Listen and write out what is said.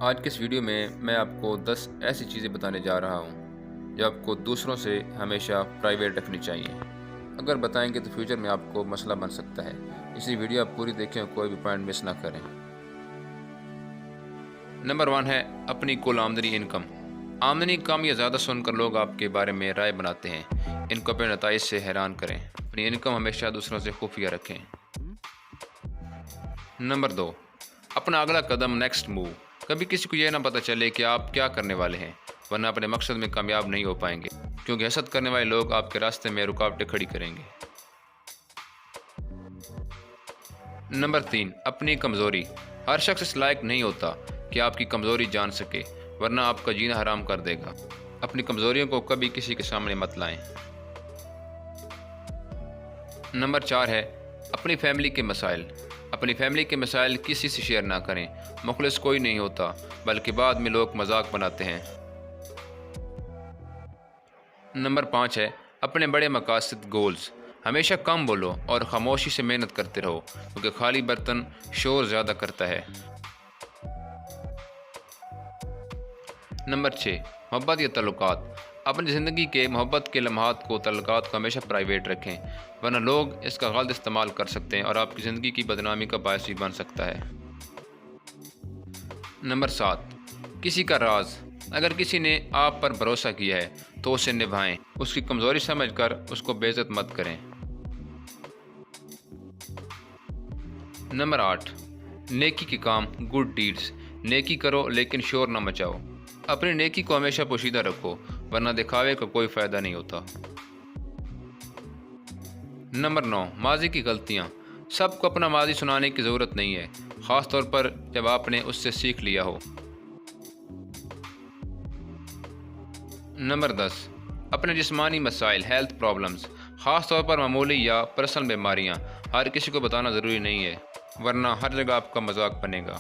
آج کے اس ویڈیو میں آپ کو 10 ایسی چیزیں بتانے جا رہا ہوں جو آپ کو دوسروں سے ہمیشہ پرائیویٹ رکھنی چاہیے۔ اگر بتائیں گے تو فیوچر میں آپ کو مسئلہ بن سکتا ہے، اس لیے ویڈیو آپ پوری دیکھیں اور کوئی بھی پوائنٹ مس نہ کریں۔ نمبر 1 ہے اپنی کل آمدنی انکم۔ آمدنی کم یا زیادہ سن کر لوگ آپ کے بارے میں رائے بناتے ہیں۔ ان کو اپنے نتائج سے حیران کریں۔ اپنی انکم ہمیشہ دوسروں سے خفیہ رکھیں۔ نمبر 2، اپنا اگلا قدم نیکسٹ موو۔ کبھی کسی کو یہ نہ پتہ چلے کہ آپ کیا کرنے والے ہیں، ورنہ اپنے مقصد میں کامیاب نہیں ہو پائیں گے، کیونکہ حسد کرنے والے لوگ آپ کے راستے میں رکاوٹیں کھڑی کریں گے۔ نمبر 3، اپنی کمزوری۔ ہر شخص اس لائق نہیں ہوتا کہ آپ کی کمزوری جان سکے، ورنہ آپ کا جینا حرام کر دے گا۔ اپنی کمزوریوں کو کبھی کسی کے سامنے مت لائیں۔ نمبر 4 ہے اپنی فیملی کے مسائل۔ اپنی فیملی کے مسائل کسی سے شیئر نہ کریں۔ مخلص کوئی نہیں ہوتا، بلکہ بعد میں لوگ مذاق بناتے ہیں۔ نمبر 5 ہے اپنے بڑے مقاصد گولز۔ ہمیشہ کم بولو اور خاموشی سے محنت کرتے رہو، کیونکہ خالی برتن شور زیادہ کرتا ہے۔ نمبر 6، محبت یا تعلقات۔ اپنی زندگی کے محبت کے لمحات کو تعلقات کو ہمیشہ پرائیویٹ رکھیں، ورنہ لوگ اس کا غلط استعمال کر سکتے ہیں اور آپ کی زندگی کی بدنامی کا باعث بھی بن سکتا ہے۔ نمبر 7، کسی کا راز۔ اگر کسی نے آپ پر بھروسہ کیا ہے تو اسے نبھائیں، اس کی کمزوری سمجھ کر اس کو بے عزت مت کریں۔ نمبر 8، نیکی کے کام گڈ ڈیڈز۔ نیکی کرو لیکن شور نہ مچاؤ۔ اپنی نیکی کو ہمیشہ پوشیدہ رکھو، ورنہ دکھاوے کا کوئی فائدہ نہیں ہوتا۔ نمبر 9، ماضی کی غلطیاں۔ سب کو اپنا ماضی سنانے کی ضرورت نہیں ہے، خاص طور پر جب آپ نے اس سے سیکھ لیا ہو۔ نمبر 10، اپنے جسمانی مسائل ہیلتھ پرابلمز، خاص طور پر معمولی یا پرسنل بیماریاں ہر کسی کو بتانا ضروری نہیں ہے، ورنہ ہر جگہ آپ کا مذاق بنے گا۔